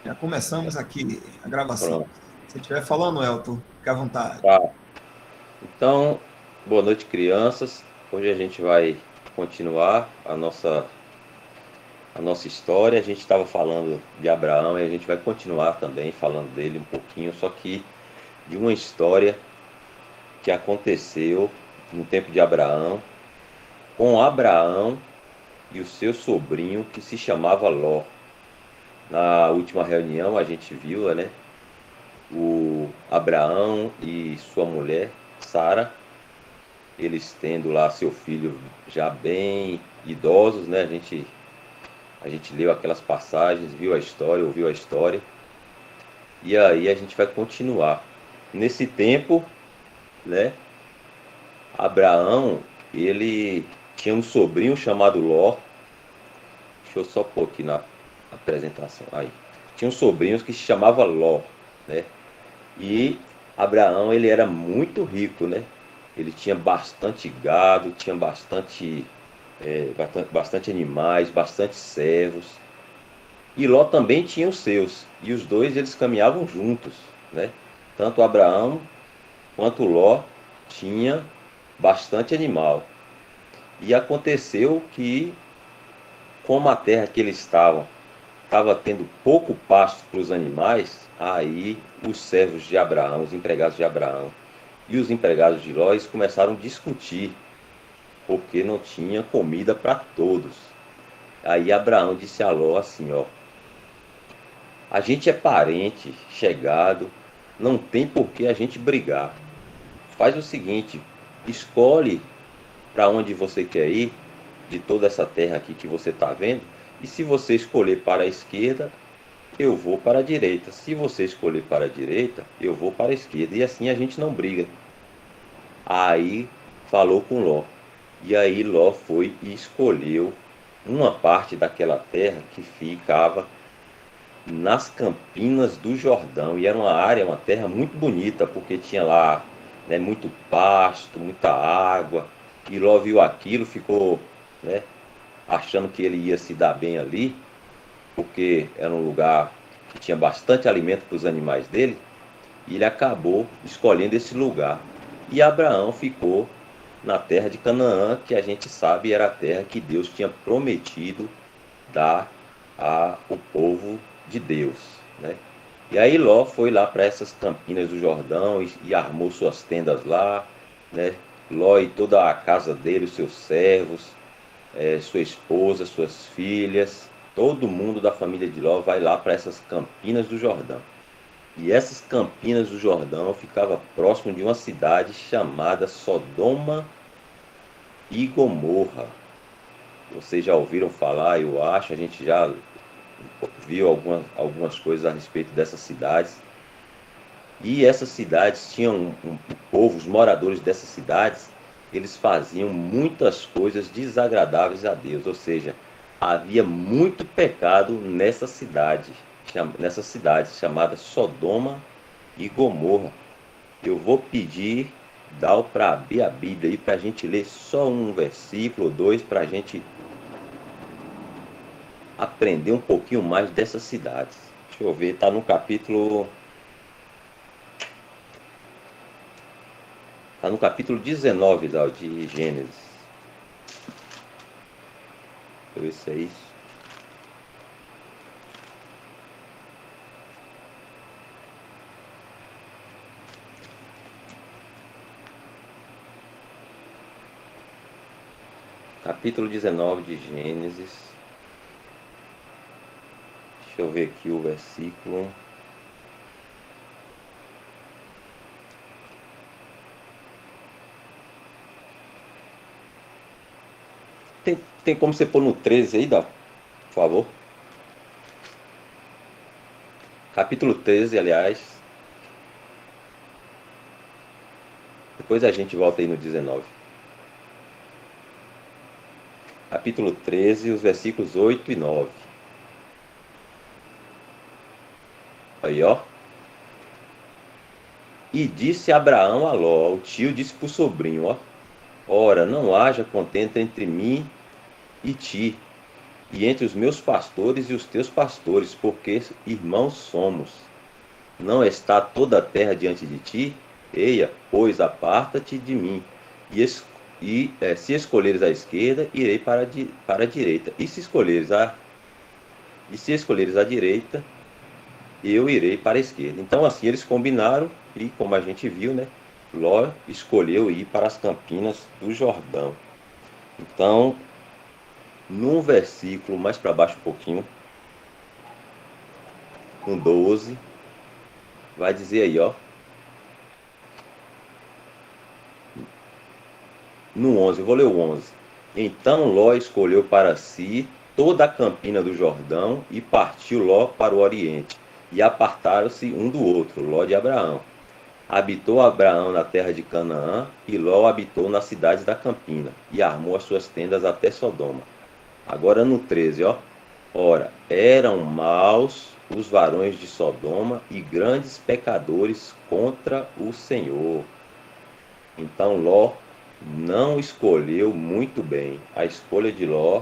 Já começamos aqui a gravação. Pronto, Se estiver falando, Elton, fique à vontade. tá. Então, boa noite, crianças. Hoje a gente vai continuar a nossa história. A gente estava falando de Abraão e a gente vai continuar também falando dele um pouquinho, só que de uma história que aconteceu no tempo de Abraão, com Abraão e o seu sobrinho que se chamava Ló. Na última reunião a gente viu, né, o Abraão e sua mulher, Sara, eles tendo lá seu filho já bem idosos, né? A gente leu aquelas passagens, viu a história, ouviu a história. E aí a gente vai continuar. Nesse tempo, né? Abraão, ele tinha um sobrinho chamado Ló. Deixa eu só pôr aqui na apresentação. Aí. Tinha um sobrinho que se chamava Ló, né? E Abraão, ele era muito rico, né? Ele tinha bastante gado, tinha bastante animais, bastante servos. E Ló também tinha os seus. E os dois eles caminhavam juntos, né? Tanto Abraão quanto Ló tinha bastante animal. E aconteceu que, como a terra que eles estavam estava tendo pouco pasto para os animais, aí os servos de Abraão, os empregados de Abraão e os empregados de Ló começaram a discutir porque não tinha comida para todos. Aí Abraão disse a Ló assim, ó, a gente é parente, chegado, não tem por que a gente brigar. Faz o seguinte, escolhe para onde você quer ir, de toda essa terra aqui que você está vendo, e se você escolher para a esquerda, eu vou para a direita. Se você escolher para a direita, eu vou para a esquerda. E assim a gente não briga. Aí falou com Ló. E aí Ló foi e escolheu uma parte daquela terra que ficava nas Campinas do Jordão. E era uma área, uma terra muito bonita, porque tinha lá, né, muito pasto, muita água. E Ló viu aquilo, ficou, né, achando que ele ia se dar bem ali, porque era um lugar que tinha bastante alimento para os animais dele. E ele acabou escolhendo esse lugar. E Abraão ficou na terra de Canaã, que a gente sabe era a terra que Deus tinha prometido dar ao povo de Deus, né? E aí Ló foi lá para essas campinas do Jordão e armou suas tendas lá, né? Ló e toda a casa dele, os seus servos, sua esposa, suas filhas, todo mundo da família de Ló vai lá para essas campinas do Jordão. E essas campinas do Jordão ficava próximo de uma cidade chamada Sodoma e Gomorra. Vocês já ouviram falar, eu acho, a gente já viu algumas coisas a respeito dessas cidades. E essas cidades tinham um povo, os moradores dessas cidades, eles faziam muitas coisas desagradáveis a Deus, ou seja, havia muito pecado nessas cidades chamadas Sodoma e Gomorra. Eu vou pedir Dal para abrir a Bíblia aí para a gente ler só um versículo ou dois para a gente aprender um pouquinho mais dessas cidades. Deixa eu ver, tá no capítulo 19 de Gênesis. Deixa eu ver se é isso. Capítulo 19 de Gênesis. Deixa eu ver aqui o versículo. Tem como você pôr no 13 aí, Dal? Por favor. Capítulo 13, aliás. Depois a gente volta aí no 19. Capítulo 13, os versículos 8 e 9. Aí, ó. E disse Abraão a Ló, o tio disse para o sobrinho, ó. Ora, não haja contenda entre mim e ti, e entre os meus pastores e os teus pastores, porque irmãos somos. Não está toda a terra diante de ti? Eia, pois aparta-te de mim, se escolheres a esquerda, irei para a direita, e se escolheres a direita, eu irei para a esquerda. Então assim eles combinaram, e como a gente viu, né, Ló escolheu ir para as campinas do Jordão. Então, num versículo mais para baixo um pouquinho, com 12, vai dizer aí, ó. No 11, eu vou ler o 11. Então Ló escolheu para si toda a campina do Jordão e partiu Ló para o oriente. E apartaram-se um do outro, Ló de Abraão. Habitou Abraão na terra de Canaã, e Ló habitou nas cidades da campina, e armou as suas tendas até Sodoma. Agora no 13, ó. Ora, eram maus os varões de Sodoma e grandes pecadores contra o Senhor. Então Ló não escolheu muito bem. A escolha de Ló,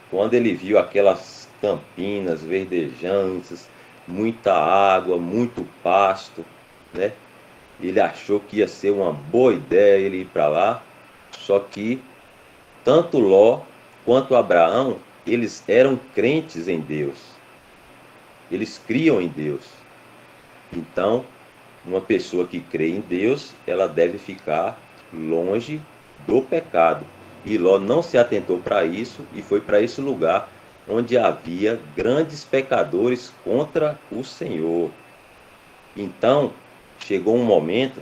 quando ele viu aquelas campinas verdejantes, muita água, muito pasto, né? Ele achou que ia ser uma boa ideia ele ir para lá, só que tanto Ló quanto Abraão, eles eram crentes em Deus. Eles criam em Deus. Então, uma pessoa que crê em Deus, ela deve ficar longe do pecado. E Ló não se atentou para isso e foi para esse lugar onde havia grandes pecadores contra o Senhor. Então, chegou um momento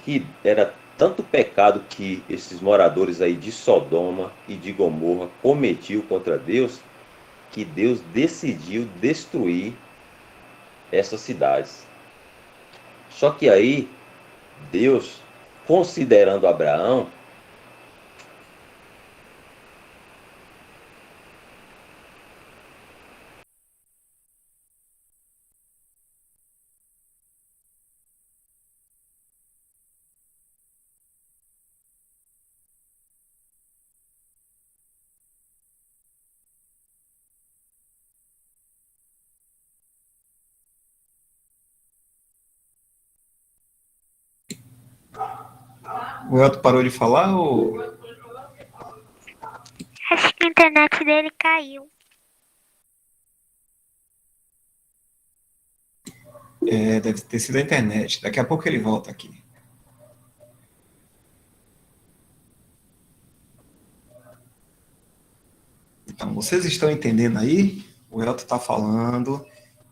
que era tanto pecado que esses moradores aí de Sodoma e de Gomorra cometiam contra Deus, que Deus decidiu destruir essas cidades. Só que aí, Deus, considerando Abraão, O Elton parou de falar ou. Acho que a internet dele caiu. Deve ter sido a internet. Daqui a pouco ele volta aqui. Então, vocês estão entendendo aí? O Elton está falando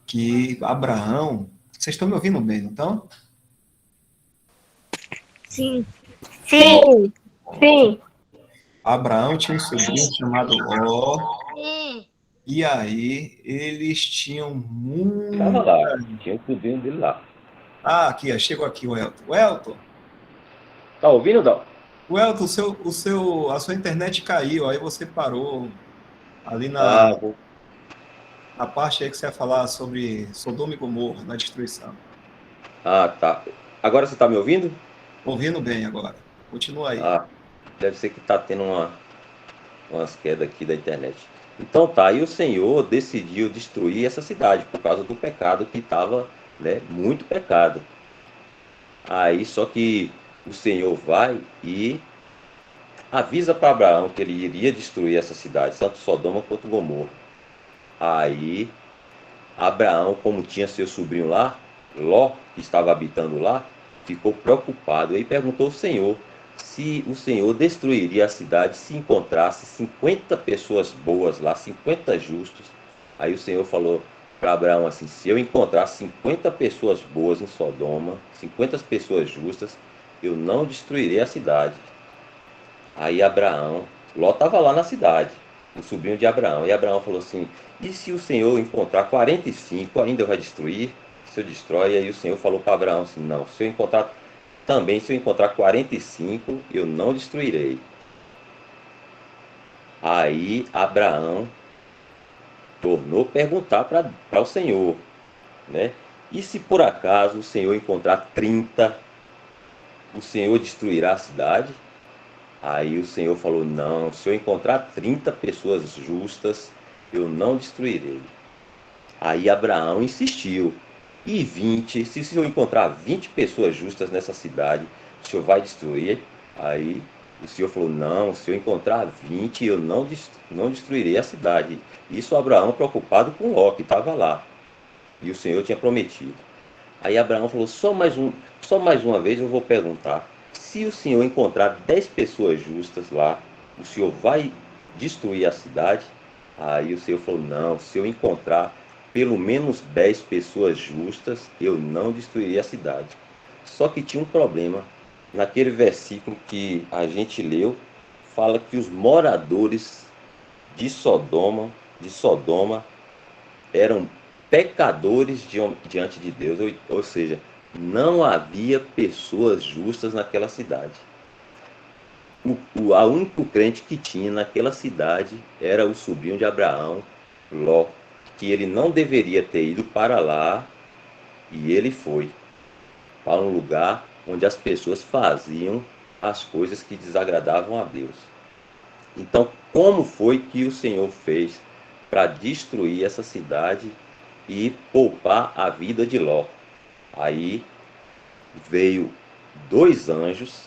que Abraão. Vocês estão me ouvindo bem, não estão? Sim. Sim. Sim. Abraão tinha um sobrinho chamado Ló. Sim. E aí, eles tinham estava muito. lá, tinha um sobrinho dele lá. Ah, aqui, chegou aqui o Elton. O Elton, Tá ouvindo, Dal? a sua internet caiu, aí você parou ali Ah, vou... na parte aí que você ia falar sobre Sodoma e Gomorra, na destruição. ah, tá. Agora você tá me ouvindo? Ouvindo bem agora. Continua aí. Ah, deve ser que tá tendo umas quedas aqui da internet. Então tá, aí o Senhor decidiu destruir essa cidade por causa do pecado que estava, né, muito pecado. Aí só que o Senhor vai e avisa para Abraão que ele iria destruir essa cidade, tanto Sodoma quanto Gomorra. Aí Abraão, como tinha seu sobrinho lá, Ló, que estava habitando lá, ficou preocupado e perguntou ao Senhor se o Senhor destruiria a cidade se encontrasse 50 pessoas boas lá, 50 justos. Aí o Senhor falou para Abraão assim: se eu encontrar 50 pessoas boas em Sodoma, 50 pessoas justas, eu não destruirei a cidade. Aí Abraão, Ló estava lá na cidade, o sobrinho de Abraão. E Abraão falou assim: e se o Senhor encontrar 45, ainda vai destruir? Se eu destrói, aí o Senhor falou para Abraão assim: não, se eu encontrar 45, eu não destruirei. Aí Abraão tornou perguntar para o Senhor, né? E se por acaso o Senhor encontrar 30, o Senhor destruirá a cidade? Aí o Senhor falou: não, se eu encontrar 30 pessoas justas, eu não destruirei. Aí Abraão insistiu. E 20, se o senhor encontrar 20 pessoas justas nessa cidade, o senhor vai destruir? Aí o senhor falou, não, se eu encontrar 20, eu não destruirei a cidade. Isso Abraão preocupado com Ló, que estava lá. E o Senhor tinha prometido. Aí Abraão falou, só mais uma vez eu vou perguntar. Se o senhor encontrar 10 pessoas justas lá, o senhor vai destruir a cidade? Aí o senhor falou, não, se eu encontrar pelo menos 10 pessoas justas, eu não destruiria a cidade. Só que tinha um problema. Naquele versículo que a gente leu, fala que os moradores de Sodoma eram pecadores diante de Deus, ou seja, não havia pessoas justas naquela cidade. A único crente que tinha naquela cidade era o sobrinho de Abraão, Ló, que ele não deveria ter ido para lá, e ele foi para um lugar onde as pessoas faziam as coisas que desagradavam a Deus. Então, como foi que o Senhor fez para destruir essa cidade e poupar a vida de Ló? Aí veio 2 anjos,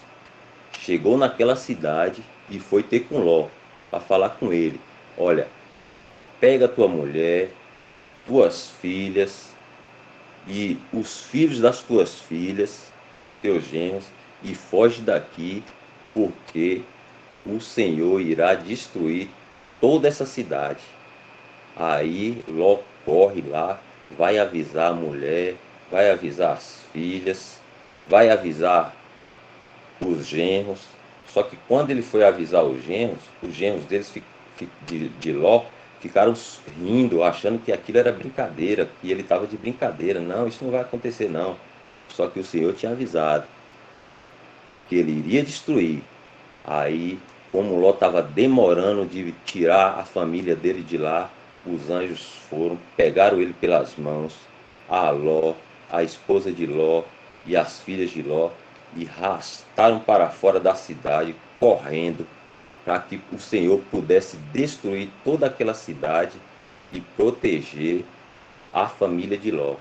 chegou naquela cidade e foi ter com Ló para falar com ele. Olha, pega tua mulher, tuas filhas e os filhos das tuas filhas, teus genros, e foge daqui, porque o Senhor irá destruir toda essa cidade. Aí Ló corre lá, vai avisar a mulher, vai avisar as filhas, vai avisar os genros. Só que quando ele foi avisar os genros deles de Ló ficaram rindo, achando que aquilo era brincadeira, que ele estava de brincadeira. Não, isso não vai acontecer não. Só que o Senhor tinha avisado que ele iria destruir. Aí, como Ló estava demorando de tirar a família dele de lá, os anjos foram, pegaram ele pelas mãos, a Ló, a esposa de Ló e as filhas de Ló, e arrastaram para fora da cidade, correndo, para que o Senhor pudesse destruir toda aquela cidade e proteger a família de Ló.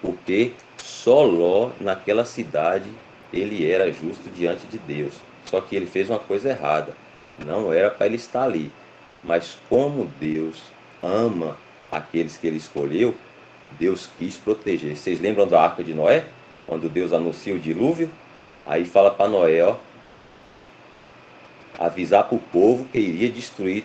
Porque só Ló, naquela cidade, ele era justo diante de Deus. Só que ele fez uma coisa errada. Não era para ele estar ali. Mas como Deus ama aqueles que ele escolheu, Deus quis proteger. Vocês lembram da Arca de Noé? Quando Deus anuncia o dilúvio? Aí fala para Noé, ó, avisar para o povo que iria destruir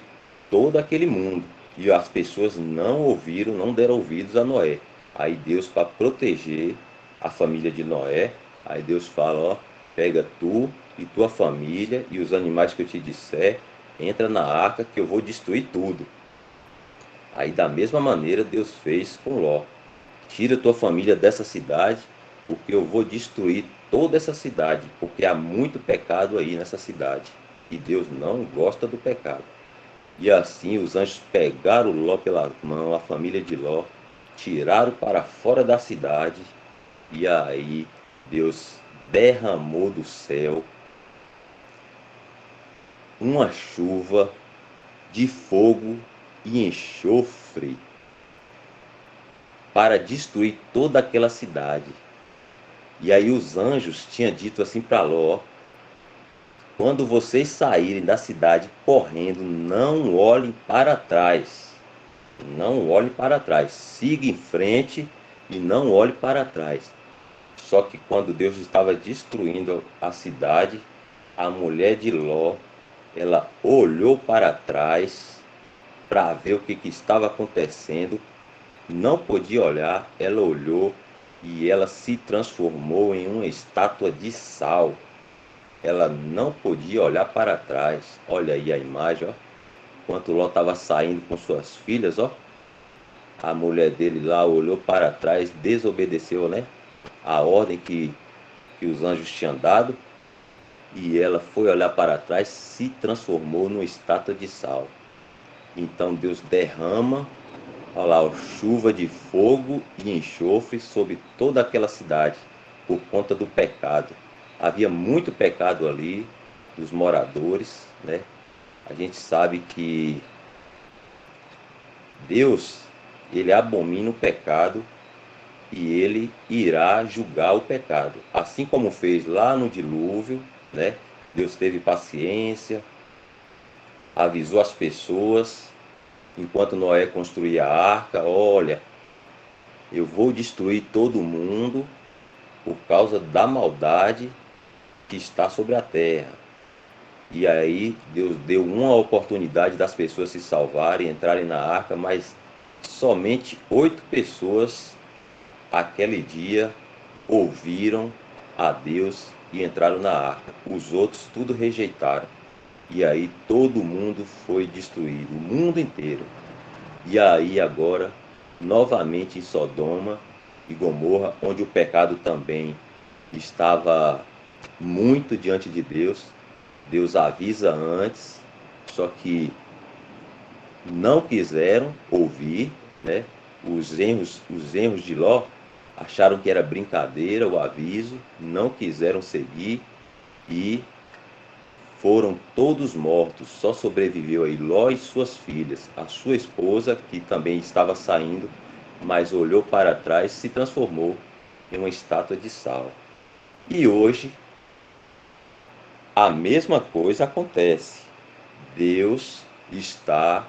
todo aquele mundo. E as pessoas não ouviram, não deram ouvidos a Noé. Aí Deus, para proteger a família de Noé, aí Deus fala, ó, pega tu e tua família e os animais que eu te disser, entra na arca que eu vou destruir tudo. Aí da mesma maneira Deus fez com Ló. Tira tua família dessa cidade, porque eu vou destruir toda essa cidade, porque há muito pecado aí nessa cidade. E Deus não gosta do pecado. E assim os anjos pegaram Ló pela mão, a família de Ló, tiraram para fora da cidade, e aí Deus derramou do céu uma chuva de fogo e enxofre para destruir toda aquela cidade. E aí os anjos tinham dito assim para Ló, quando vocês saírem da cidade correndo, não olhem para trás. Não olhe para trás. Siga em frente e não olhe para trás. Só que quando Deus estava destruindo a cidade, a mulher de Ló, ela olhou para trás para ver o que estava acontecendo. Não podia olhar, ela olhou e ela se transformou em uma estátua de sal. Ela não podia olhar para trás. Olha aí a imagem, ó. Enquanto Ló estava saindo com suas filhas, ó, a mulher dele lá olhou para trás, desobedeceu, né, a ordem que os anjos tinham dado, e ela foi olhar para trás, se transformou numa estátua de sal. Então Deus derrama, olha lá, ó, chuva de fogo e enxofre sobre toda aquela cidade, por conta do pecado. Havia muito pecado ali, dos moradores, né? A gente sabe que Deus, ele abomina o pecado e ele irá julgar o pecado. Assim como fez lá no dilúvio, né? Deus teve paciência, avisou as pessoas, enquanto Noé construía a arca, olha, eu vou destruir todo mundo por causa da maldade que está sobre a terra. E aí Deus deu uma oportunidade das pessoas se salvarem, entrarem na arca, mas somente 8 pessoas aquele dia ouviram a Deus e entraram na arca. Os outros tudo rejeitaram. E aí todo mundo foi destruído, o mundo inteiro. E aí agora, novamente em Sodoma e Gomorra, onde o pecado também estava muito diante de Deus, Deus avisa antes, só que não quiseram ouvir, né? Os erros de Ló acharam que era brincadeira o aviso, não quiseram seguir e foram todos mortos. Só sobreviveu aí Ló e suas filhas. A sua esposa, que também estava saindo, mas olhou para trás, se transformou em uma estátua de sal. E hoje a mesma coisa acontece. Deus está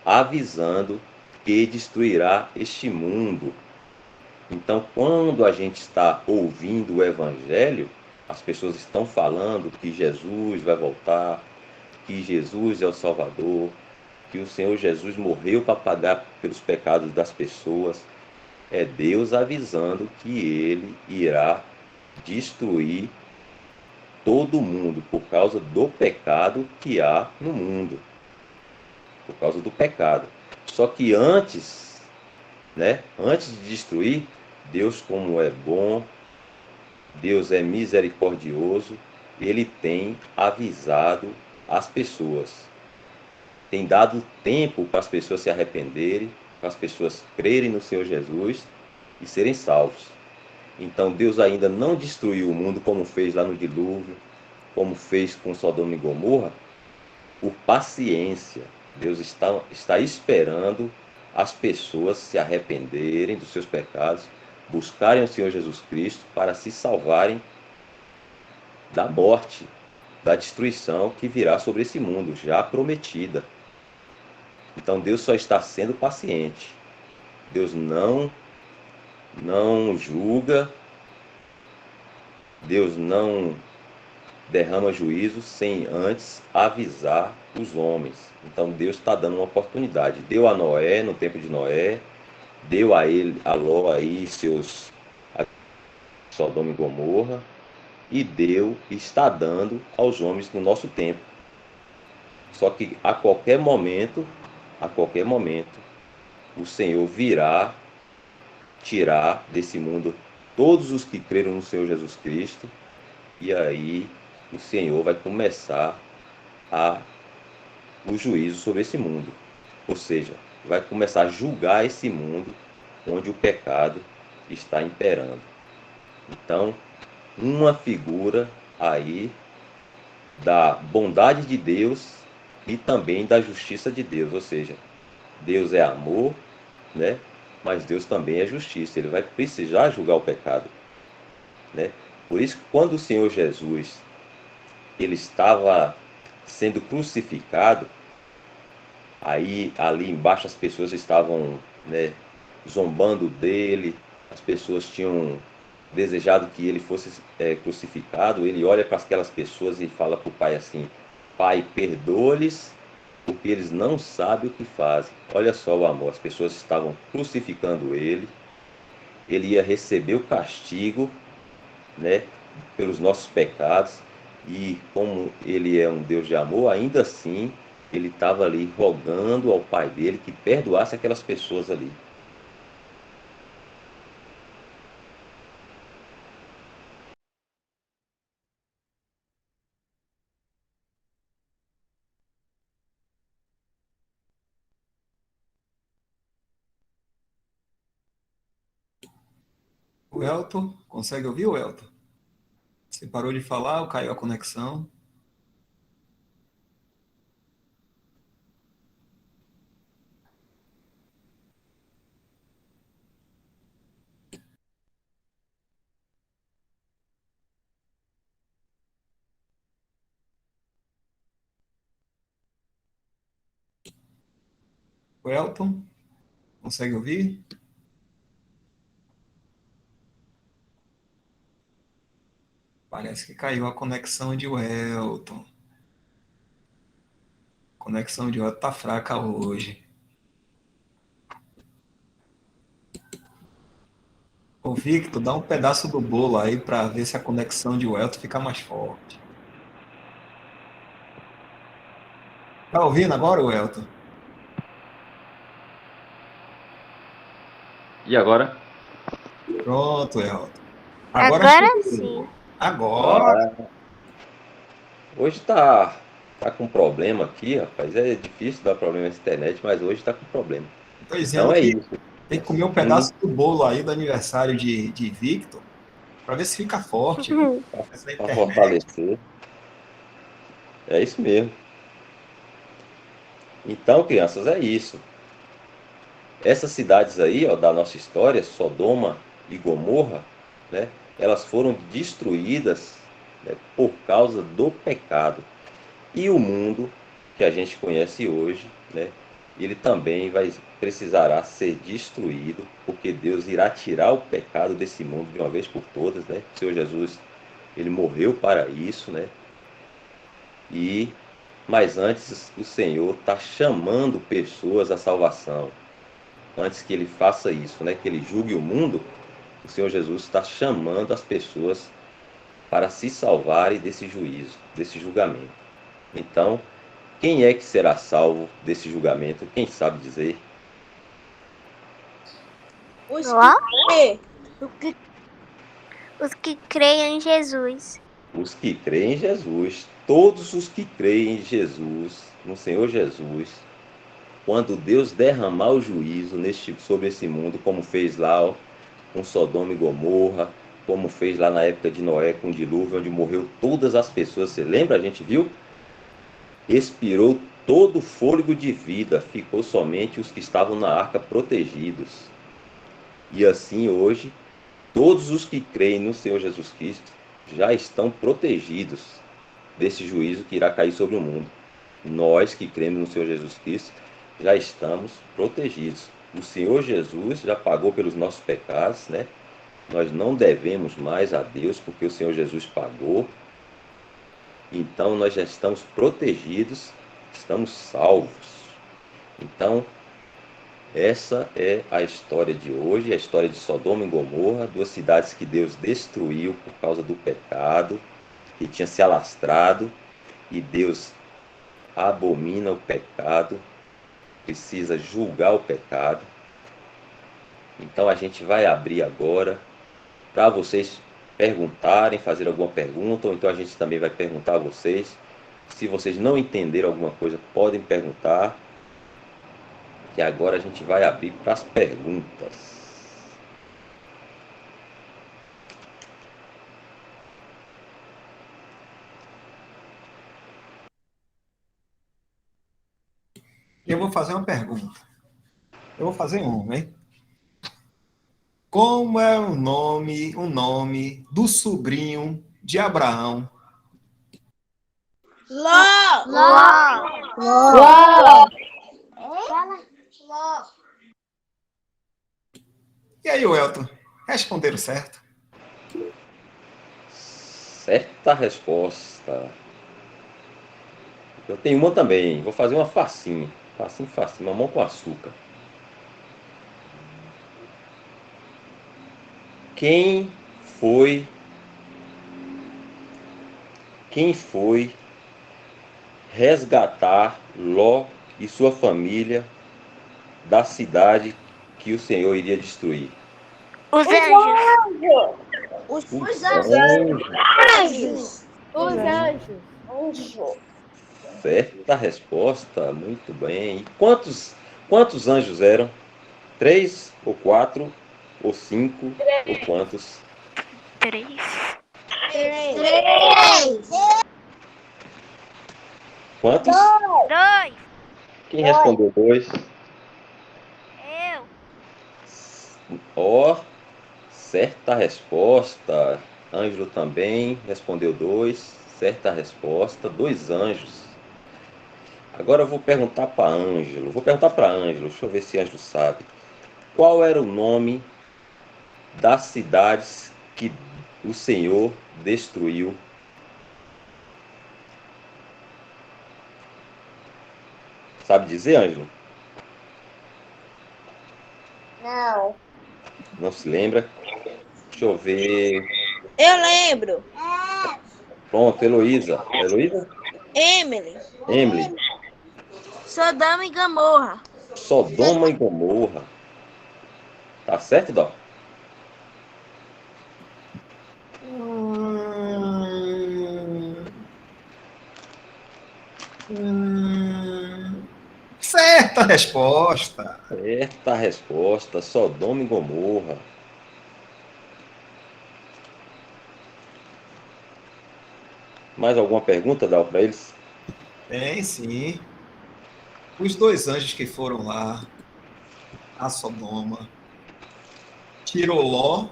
avisando que destruirá este mundo. Então, quando a gente está ouvindo o Evangelho, as pessoas estão falando que Jesus vai voltar, que Jesus é o Salvador, que o Senhor Jesus morreu para pagar pelos pecados das pessoas. É Deus avisando que ele irá destruir todo mundo por causa do pecado que há no mundo, por causa do pecado. Só que antes, né, antes de destruir, Deus, como é bom, Deus é misericordioso, ele tem avisado as pessoas. Tem dado tempo para as pessoas se arrependerem, para as pessoas crerem no Senhor Jesus e serem salvos. Então Deus ainda não destruiu o mundo como fez lá no dilúvio, como fez com Sodoma e Gomorra, por paciência. Deus está esperando as pessoas se arrependerem dos seus pecados, buscarem o Senhor Jesus Cristo para se salvarem da morte, da destruição que virá sobre esse mundo, já prometida. Então Deus só está sendo paciente. Deus não julga, Deus não derrama juízo sem antes avisar os homens. Então Deus está dando uma oportunidade. Deu a Noé no tempo de Noé, deu a ele, a Ló aí seus Sodoma e Gomorra, e deu, está dando aos homens no nosso tempo. Só que a qualquer momento, o Senhor virá tirar desse mundo todos os que creram no Senhor Jesus Cristo, e aí o Senhor vai começar o juízo sobre esse mundo. Ou seja, vai começar a julgar esse mundo onde o pecado está imperando. Então, uma figura aí da bondade de Deus e também da justiça de Deus. Ou seja, Deus é amor, né? Mas Deus também é justiça. Ele vai precisar julgar o pecado, né? Por isso que quando o Senhor Jesus ele estava sendo crucificado, aí ali embaixo as pessoas estavam, né, zombando dele, as pessoas tinham desejado que ele fosse crucificado. Ele olha para aquelas pessoas e fala para o pai assim: Pai, perdoa-lhes, porque eles não sabem o que fazem. Olha só o amor, as pessoas estavam crucificando ele ia receber o castigo, né, pelos nossos pecados, e como ele é um Deus de amor, ainda assim ele estava ali rogando ao pai dele que perdoasse aquelas pessoas ali. O Elton, consegue ouvir o Elton? Você parou de falar ou caiu a conexão? O Elton, consegue ouvir? Parece que caiu a conexão de Welton. A conexão de Welton tá fraca hoje. Ô, Victor, dá um pedaço do bolo aí para ver se a conexão de Welton fica mais forte. Tá ouvindo agora, Welton? E agora? Pronto, Welton. Agora Chegou. sim. Agora. Hoje tá com problema aqui, rapaz. É difícil dar problema na internet, mas hoje tá com problema. Tô dizendo Então é que isso. tem que comer um pedaço do bolo aí do aniversário de Victor para ver se fica forte. Essa Para internet. fortalecer. É isso mesmo. Então, crianças, é isso. Essas cidades aí, ó, da nossa história, Sodoma e Gomorra, né, elas foram destruídas, né, por causa do pecado. E o mundo que a gente conhece hoje, né, ele também precisará ser destruído, porque Deus irá tirar o pecado desse mundo de uma vez por todas, né? O Senhor Jesus, ele morreu para isso, né? E mas antes o Senhor está chamando pessoas à salvação. Antes que ele faça isso, né, que ele julgue o mundo, o Senhor Jesus está chamando as pessoas para se salvarem desse juízo, desse julgamento. Então, quem é que será salvo desse julgamento? Quem sabe dizer? Os Ó, que os que creem em Jesus. Os que creem em Jesus. Todos os que creem em Jesus, no Senhor Jesus, quando Deus derramar o juízo sobre esse mundo, como fez lá, ó, com Sodoma e Gomorra, como fez lá na época de Noé com o dilúvio, onde morreu todas as pessoas. Você lembra? A gente viu? Expirou todo o fôlego de vida, ficou somente os que estavam na arca protegidos. E assim hoje, todos os que creem no Senhor Jesus Cristo já estão protegidos desse juízo que irá cair sobre o mundo. Nós que cremos no Senhor Jesus Cristo já estamos protegidos. O Senhor Jesus já pagou pelos nossos pecados, né? Nós não devemos mais a Deus porque o Senhor Jesus pagou. Então nós já estamos protegidos, estamos salvos. Então, essa é a história de hoje, a história de Sodoma e Gomorra, duas cidades que Deus destruiu por causa do pecado, que tinha se alastrado, e Deus abomina o pecado, precisa julgar o pecado. Então a gente vai abrir agora para vocês perguntarem, fazer alguma pergunta, ou então a gente também vai perguntar a vocês. Se vocês não entenderam alguma coisa, podem perguntar, que agora a gente vai abrir para as perguntas. Eu vou fazer uma pergunta. Eu vou fazer uma, hein? Como é o nome do sobrinho de Abraão? Ló. Ló. E aí, Welton? Responderam certo? Certa resposta. Eu tenho uma também. Vou fazer uma facinha. Facinho, facinho. Mamão com açúcar. Quem foi... Quem foi resgatar Ló e sua família da cidade que o Senhor iria destruir? Os anjos. Os anjos. anjos. Certa resposta. Muito bem. E quantos anjos eram? 3 ou 4 ou 5 ou quantos? 3. Quantos? 2. Quem respondeu 2? Eu. Ó, certa resposta. Ângelo também respondeu 2. Certa resposta. 2 anjos. Agora eu vou perguntar para Ângelo. Vou perguntar para Ângelo, deixa eu ver se Ângelo sabe. Qual era o nome das cidades que o Senhor destruiu? Sabe dizer, Ângelo? Não. Não se lembra? Deixa eu ver. Eu lembro. Pronto, Heloísa. Heloísa? Emily. Emily. Sodoma e Gomorra. Sodoma e Gomorra. Tá certo, Dó? Hum, certa resposta. Certa resposta, Sodoma e Gomorra. Mais alguma pergunta, Dal, para eles? Tem sim. Os dois anjos que foram lá a Sodoma, tirou Ló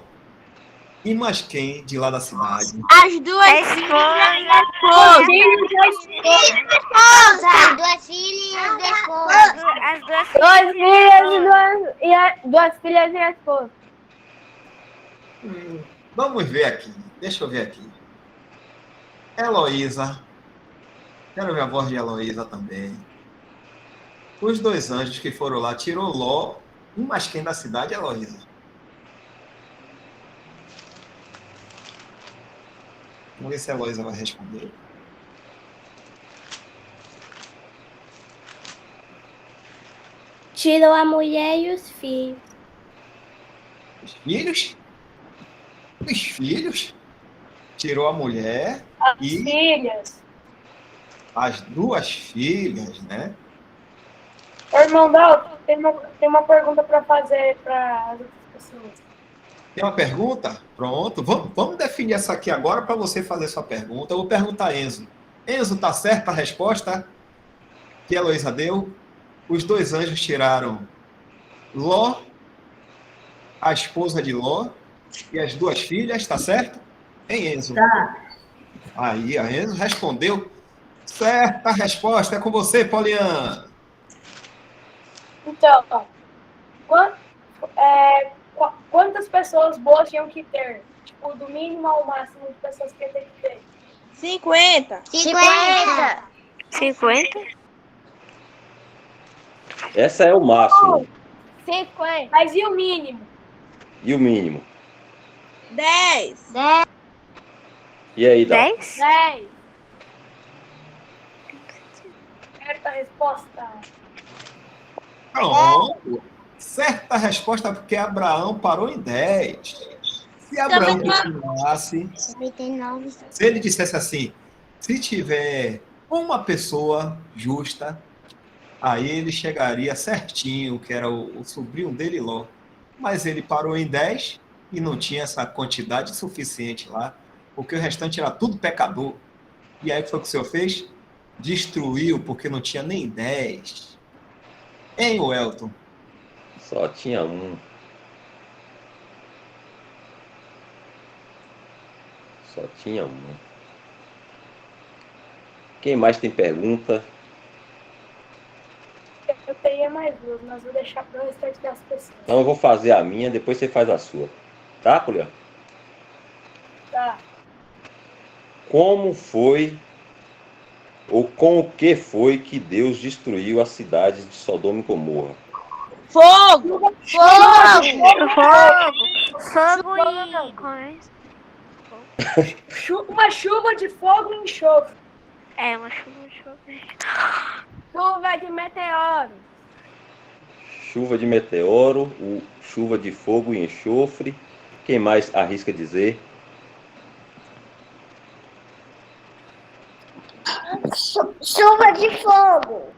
e mais quem de lá da cidade? As duas Esposa. filhas da Esposa. As duas filhas e a esposa. As duas Duas filhas filhas duas filhas e a esposa. Vamos ver aqui. Deixa eu ver aqui. Heloísa. Quero ver a voz de Heloísa também. Os dois anjos que foram lá tirou Ló e mais quem da cidade, Heloísa? Vamos ver se a Heloísa vai responder. Tirou a mulher e os filhos. Os filhos? Os filhos? Tirou a mulher As e filhas. as duas filhas, né? Ô, irmão Dalton, tem uma pergunta para fazer para as outras pessoas. Tem uma pergunta? Pronto. Vamos definir essa aqui agora para você fazer sua pergunta. Eu vou perguntar a Enzo. Enzo, tá certa a resposta que a Heloísa deu? Os dois anjos tiraram Ló, a esposa de Ló e as duas filhas, tá certo? Hein, Enzo? Tá. Aí, a Enzo respondeu. Certa resposta. É com você, Poliana. Então, quantas pessoas boas tinham que ter? Tipo, do mínimo ao máximo de pessoas que tem que ter. 50. 50. 50? Essa é o máximo. 50. Mas e o mínimo? E o mínimo? 10. 10. E aí, Dal? 10? 10. Certa resposta. Pronto. Certa resposta porque Abraão parou em 10. Se Abraão continuasse, 99. se ele dissesse assim, se tiver uma pessoa justa, aí ele chegaria certinho, que era o sobrinho dele, Ló. Mas ele parou em 10 e não tinha essa quantidade suficiente lá, porque o restante era tudo pecador. E aí o que foi que o senhor fez? Destruiu, porque não tinha nem 10. Hein, Welton? Só tinha um. Só tinha um. Quem mais tem pergunta? Eu teria mais duas, mas vou deixar para o restante das pessoas. Então eu vou fazer a minha, depois você faz a sua. Tá, Poliana? Tá. Como foi, ou com o que foi que Deus destruiu as cidades de Sodoma e Gomorra? Fogo. Fogo e... Como é isso? Uma chuva de fogo e enxofre. É, uma chuva de fogo. Chuva de meteoro. Chuva de meteoro, chuva de fogo e enxofre. Quem mais arrisca dizer? Chuva de fogo.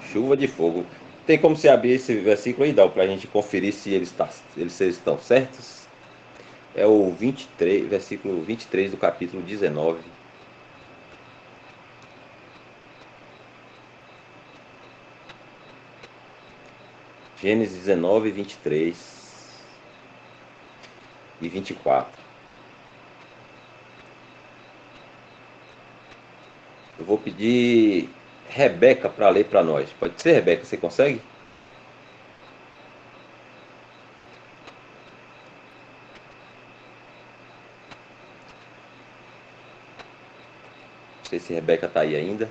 Chuva de fogo. Tem como você abrir esse versículo aí, Dal, para a gente conferir se eles estão certos? É o 23, versículo 23 do capítulo 19. Gênesis 19, 23 e 24. Eu vou pedir Rebeca para ler para nós. Pode ser, Rebeca? Você consegue? Não sei se Rebeca está aí ainda.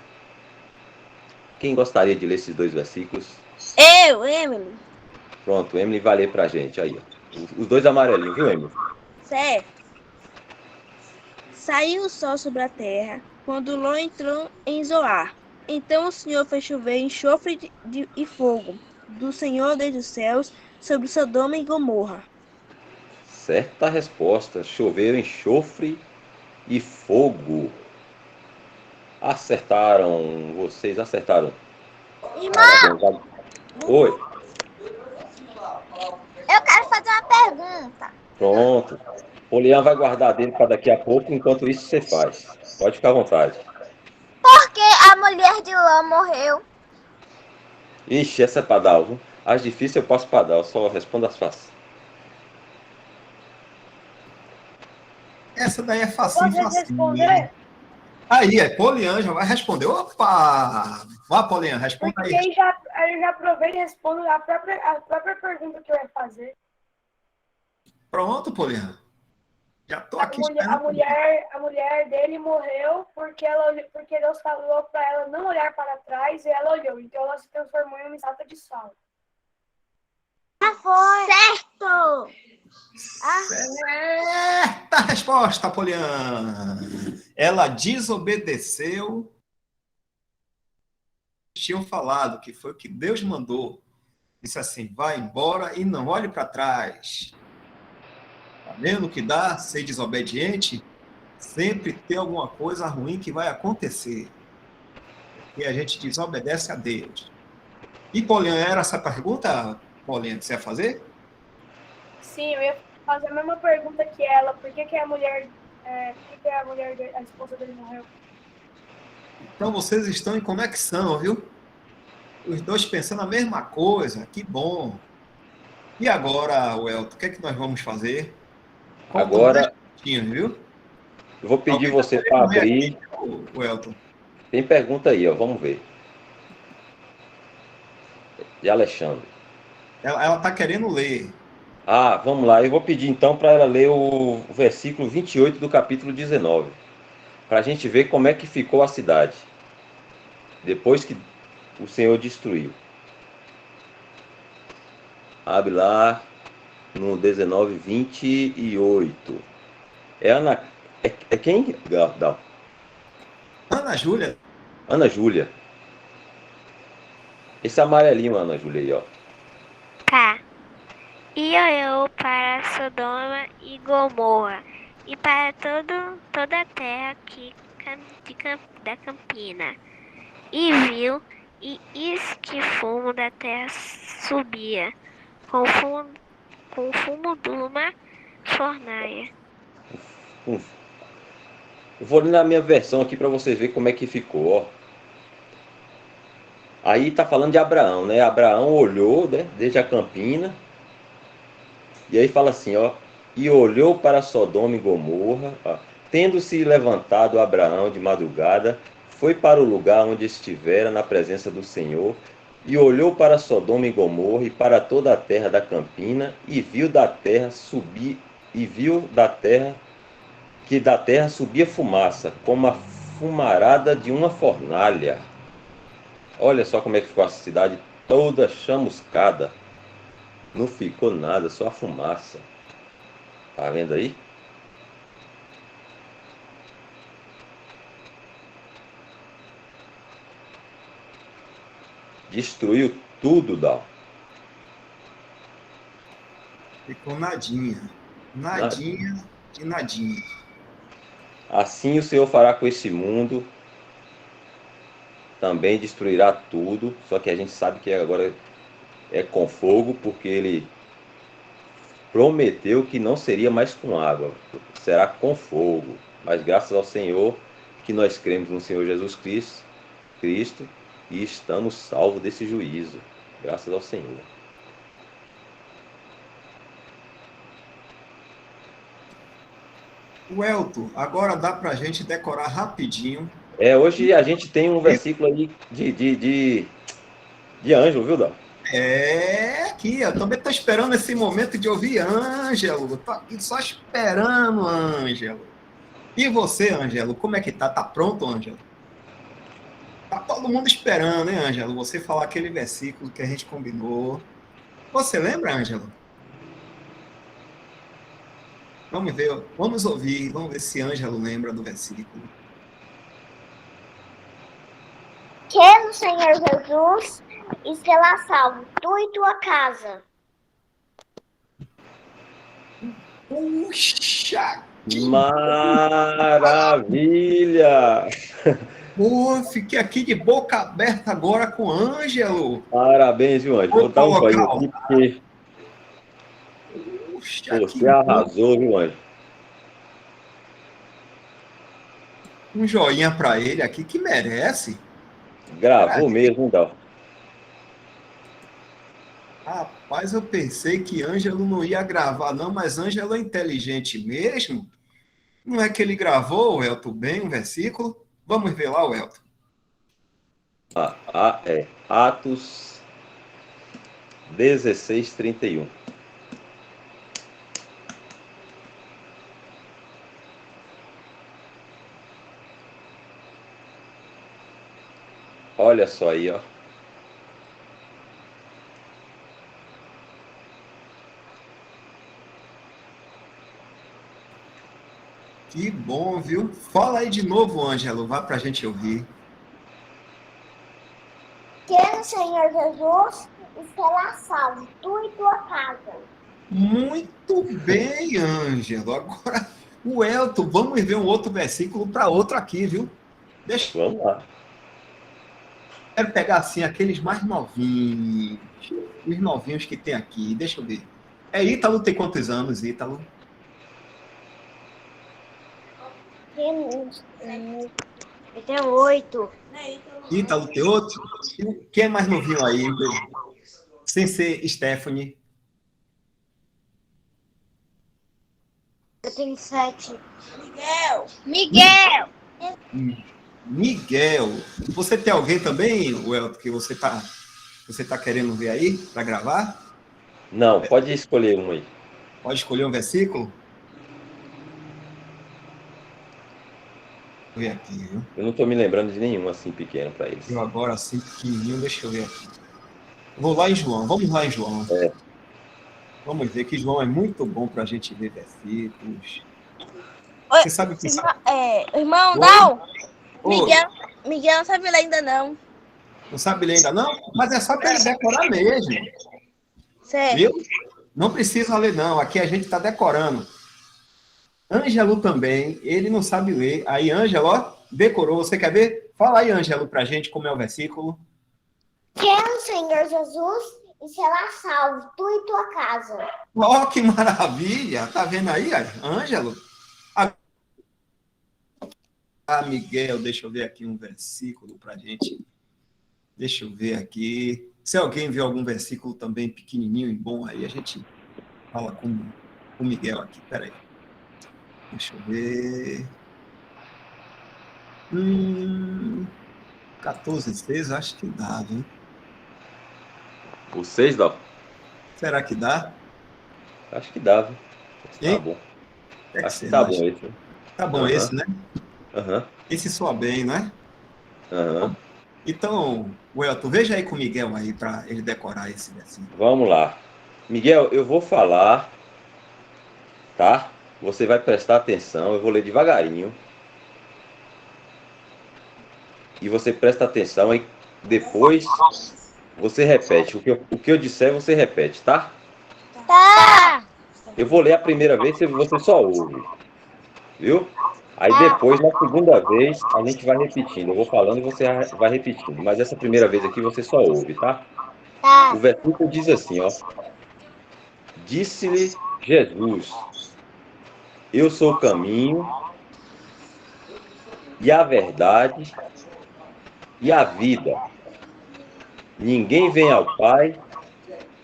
Quem gostaria de ler esses 2 versículos? Eu, Emily. Pronto, Emily vai ler para a gente. Aí, ó. Os 2 amarelinhos, viu, Emily? Certo. Saiu o sol sobre a terra, quando Ló entrou em Zoar. Então o Senhor fez chover enxofre e fogo do Senhor desde os céus sobre Sodoma e Gomorra. Certa resposta. Choveram enxofre e fogo. Acertaram. Vocês acertaram. Irmão, Parabéns. Oi. eu quero fazer uma pergunta. Pronto. O Leão vai guardar dele para daqui a pouco. Enquanto isso, você faz. Pode ficar à vontade. Por que a mulher de Ló morreu? Ixi, essa é para dar, viu? As difíceis eu passo para dar. Eu só respondo as fáceis. Essa daí é Posso facinho, facinho. responder? Aí, Poliana já vai responder. Opa! Vá, Poliana, responda Porque aí. aí eu já aproveito e respondo a própria pergunta que eu ia fazer. Pronto, Poliana. Já tô A aqui mulher, a esperando. mulher, a mulher dele morreu porque Deus falou para ela não olhar para trás e ela olhou. Então ela se transformou em uma estátua de sal. Certo! Certa resposta, Poliana. Ela desobedeceu. Tinham falado que foi o que Deus mandou. Disse assim: vai embora e não olhe para trás. Tá vendo o que dá ser desobediente? Sempre tem alguma coisa ruim que vai acontecer. E a gente desobedece a Deus. E, Poliana, era essa pergunta, Poliana, que você ia fazer? Sim, eu ia fazer a mesma pergunta que ela. Por que a mulher, a esposa dele morreu? Então, vocês estão em conexão, viu? Os dois pensando a mesma coisa. Que bom. E agora, Welton, o que é que nós vamos fazer? Faltam Agora, 10 minutinhos, viu? eu vou pedir Alguém você tá para querendo ler abrir. aqui, Welton? Tem pergunta aí, ó. Vamos ver. De Alexandre. Ela está querendo ler. Ah, vamos lá. Eu vou pedir então para ela ler o versículo 28 do capítulo 19. Para a gente ver como é que ficou a cidade. Depois que o Senhor destruiu. Abre lá no 19, 28. É Ana. É quem? Dal. Ana Júlia, Ana Júlia. Esse amarelinho, Ana Júlia aí, ó. Tá. E olhou para Sodoma e Gomorra, e para toda a terra da campina, e viu, e eis que fumo da terra subia, com fumo de uma fornalha. Eu vou ler na minha versão aqui para você ver como é que ficou, ó. Aí tá falando de Abraão, né? Abraão olhou, né, desde a campina. E aí fala assim, ó. E olhou para Sodoma e Gomorra, ó, tendo-se levantado Abraão de madrugada, foi para o lugar onde estivera na presença do Senhor, e olhou para Sodoma e Gomorra e para toda a terra da campina, e viu da terra que da terra subia fumaça, como a fumarada de uma fornalha. Olha só como é que ficou a cidade toda chamuscada. Não ficou nada, só a fumaça. Tá vendo aí? Destruiu tudo, Dal. ficou nadinha. Nadinha de nadinha. Assim o Senhor fará com esse mundo. Também destruirá tudo. Só que a gente sabe que agora é com fogo, porque ele prometeu que não seria mais com água. Será com fogo. Mas graças ao Senhor, que nós cremos no Senhor Jesus Cristo e estamos salvos desse juízo. Graças ao Senhor. Welton, agora dá para a gente decorar rapidinho Hoje a gente tem um versículo aí de Ângelo, viu, Dal? Aqui, eu também tô esperando esse momento de ouvir Ângelo. Tô aqui só esperando, Ângelo. E você, Ângelo, como é que tá? Tá pronto, Ângelo? Tá todo mundo esperando, hein, Ângelo? Você falar aquele versículo que a gente combinou. Você lembra, Ângelo? Vamos ver, vamos ouvir, vamos ver se Ângelo lembra do versículo. Que o Senhor Jesus e será salvo, tu e tua casa. Puxa! Maravilha! Pô, fiquei aqui de boca aberta agora com o Ângelo. Parabéns, viu, Ângelo? Vou dar um banho aqui, porque Puxa, você arrasou, viu, Ângelo? Um joinha para ele aqui que merece. Gravou mesmo, Dal. Rapaz, eu pensei que Ângelo não ia gravar, não, mas Ângelo é inteligente mesmo. Não é que ele gravou, Elton, bem um versículo? Vamos ver lá, Elton. Atos 16:31. Olha só aí, ó. Que bom, viu? Fala aí de novo, Ângelo, vá para a gente ouvir. Que o Senhor Jesus e será salvo, tu e tua casa. Muito bem, Ângelo. Agora, o Elton, vamos ver um outro versículo para outro aqui, viu? Vamos lá. Quero pegar assim aqueles mais novinhos, os novinhos que tem aqui. Deixa eu ver. Ítalo tem quantos anos, Ítalo? Eu tenho 8. Ítalo tem outro? Quem é mais novinho aí? Sem ser Stephanie. Eu tenho 7. Miguel! Miguel. Você tem alguém também, Elton, que você tá querendo ver aí para gravar? Não, pode escolher um aí. Pode escolher um versículo? Vou ver aqui, viu? Eu não estou me lembrando de nenhum assim pequeno para eles. Eu agora assim pequenininho, deixa eu ver aqui. Vou lá em João, vamos lá em João. Vamos ver que João é muito bom para a gente ver versículos. Oi, Você sabe o que... Irmão, Oi? não! Oi. Miguel não sabe ler ainda não. Não sabe ler ainda não? Mas é só para ele decorar mesmo. Certo. Viu? Não precisa ler não, aqui a gente está decorando. Ângelo também, ele não sabe ler. Aí, Ângelo, ó, decorou. Você quer ver? Fala aí, Ângelo, para a gente como é o versículo. Que o Senhor Jesus e será salvo, tu e tua casa. Ó, que maravilha! Tá vendo aí, Ângelo? Miguel, deixa eu ver aqui um versículo para a gente. Deixa eu ver aqui. Se alguém vê algum versículo também pequenininho e bom, aí a gente fala com o Miguel aqui. Peraí. Deixa eu ver. 14:6, acho que dá, viu? O 6, Dal? Será que dá? Acho que dá, viu? Hein? Tá bom. É Acho que tá bom esse. Tá bom esse, né? Aham. Esse soa bem, não é? Aham. Então, Welton, veja aí com o Miguel aí para ele decorar esse versículo. Vamos lá. Miguel, eu vou falar, tá? Você vai prestar atenção, eu vou ler devagarinho. E você presta atenção e depois você repete. O que eu disser, você repete, tá? Tá. Eu vou ler a primeira vez e você só ouve. Viu? Aí depois, na segunda vez, a gente vai repetindo. Eu vou falando e você vai repetindo. Mas essa primeira vez aqui você só ouve, tá? Tá. O versículo diz assim, ó. Disse-lhe Jesus: Eu sou o caminho e a verdade e a vida. Ninguém vem ao Pai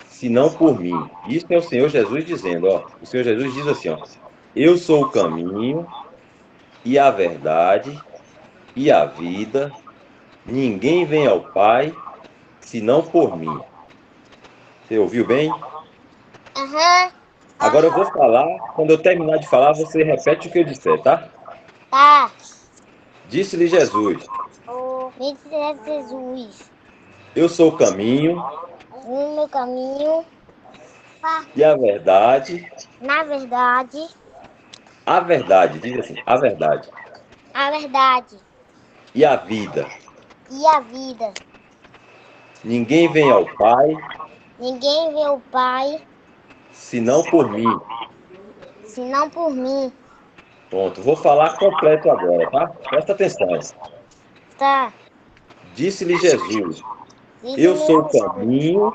senão por mim. Isso é o Senhor Jesus dizendo, ó. O Senhor Jesus diz assim, ó. Eu sou o caminho e a verdade e a vida. Ninguém vem ao Pai senão por mim. Você ouviu bem? Aham. Agora eu vou falar. Quando eu terminar de falar, você repete o que eu disser, tá? Tá. Disse-lhe Jesus: Me disse Jesus. Eu sou o caminho No meu caminho, e a verdade. na verdade, A verdade, diz assim, a verdade. a verdade E a vida. e a vida. Ninguém vem ao Pai Ninguém vê o Pai senão por mim. senão por mim. Pronto, vou falar completo agora, tá? Presta atenção. Tá. Disse-lhe Jesus: Eu Disse-me sou o caminho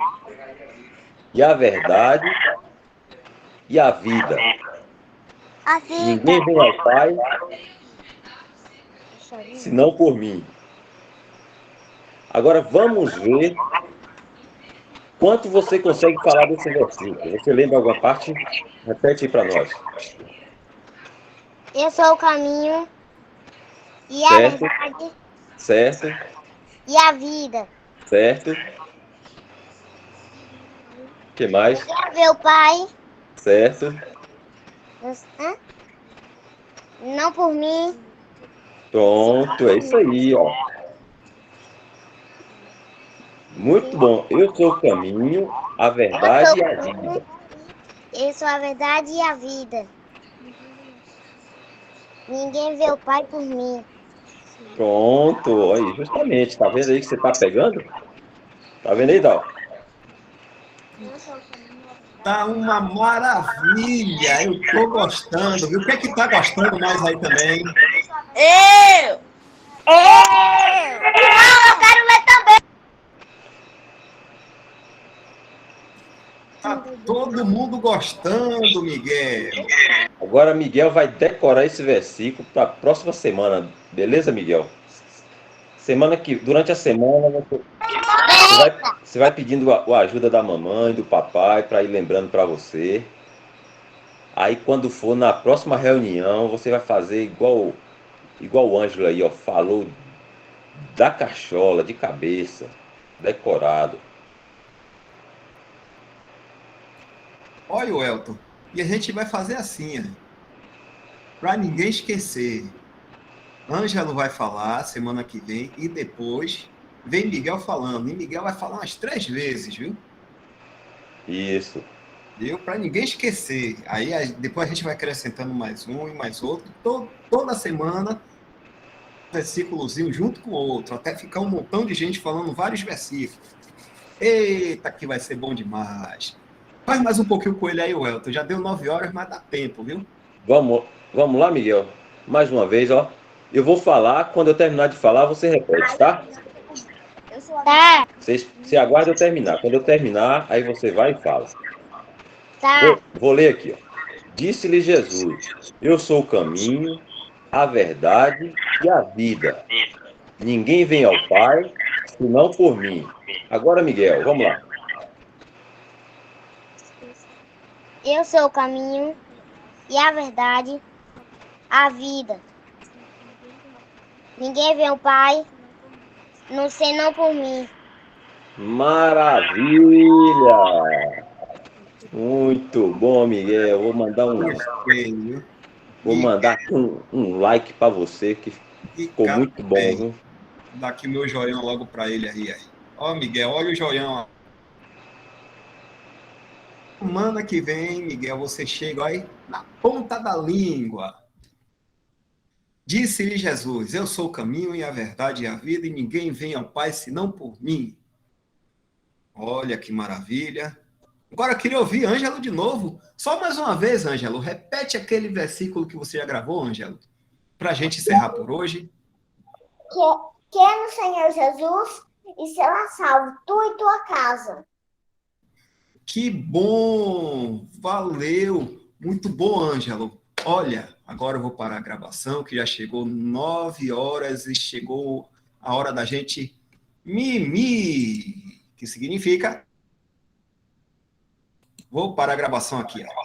e a verdade e a vida. a vida. Ninguém vem ao Pai senão por mim. Agora vamos ver quanto você consegue falar desse versículo. Você lembra alguma parte? Repete aí para nós. Eu sou o caminho e a Certo. verdade Certo? e a vida. Certo? O que mais? Ninguém vê o Pai Certo? hã? Não por mim. Pronto, é isso aí, ó. Muito bom. Eu sou o caminho, a verdade e a vida. Eu sou a verdade e a vida. Ninguém vê o Pai por mim. Pronto, aí, justamente. Tá vendo aí que você tá pegando? Tá vendo aí, Dal? Tá uma maravilha, eu tô gostando, viu? O que é que tá gostando mais aí também? Eu! Eu quero ler também. Tá todo mundo gostando, Miguel. Agora Miguel vai decorar esse versículo para a próxima semana, beleza, Miguel? Durante a semana, você vai pedindo a ajuda da mamãe, do papai, para ir lembrando para você. Aí quando for na próxima reunião, você vai fazer igual o Ângelo aí, ó, falou da cachola, de cabeça, decorado. Olha o Elton. E a gente vai fazer assim, para ninguém esquecer. Ângelo vai falar semana que vem e depois vem Miguel falando. E Miguel vai falar umas 3 vezes, viu? Isso. Viu? Para ninguém esquecer. Aí depois a gente vai acrescentando mais um e mais outro. Toda semana, um versículozinho junto com o outro, até ficar um montão de gente falando vários versículos. Eita, que vai ser bom demais. Faz mais um pouquinho com ele aí, Elton. Já deu 9 horas, mas dá tempo, viu? Vamos lá, Miguel? Mais uma vez, ó. Eu vou falar, quando eu terminar de falar, você repete, tá? Tá, Você aguarda eu terminar. Quando eu terminar, aí você vai e fala. tá. Vou ler aqui, ó. Disse-lhe Jesus: Eu sou o caminho, a verdade e a vida. Ninguém vem ao Pai senão por mim. Agora, Miguel, vamos lá. Eu sou o caminho e a verdade, a vida. Ninguém vê o Pai, não sei não por mim. Maravilha! Muito bom, Miguel. Gostei, viu? Vou mandar um like para você, que E ficou cá muito bom, também. viu? Dá aqui meu joião logo para ele aí. Ó, Miguel, olha o joião. Semana que vem, Miguel, você chega aí na ponta da língua. Disse-lhe Jesus: Eu sou o caminho e a verdade e a vida, e ninguém vem ao Pai senão por mim. Olha que maravilha. Agora eu queria ouvir Ângelo de novo. Só mais uma vez, Ângelo. Repete aquele versículo que você já gravou, Ângelo, para a gente encerrar por hoje. Que é no Senhor Jesus e será salvo tu e tua casa. Que bom! Valeu! Muito bom, Ângelo. Olha, agora eu vou parar a gravação, que já chegou 9 horas e chegou a hora da gente mimir, que significa... Vou parar a gravação aqui. Ó.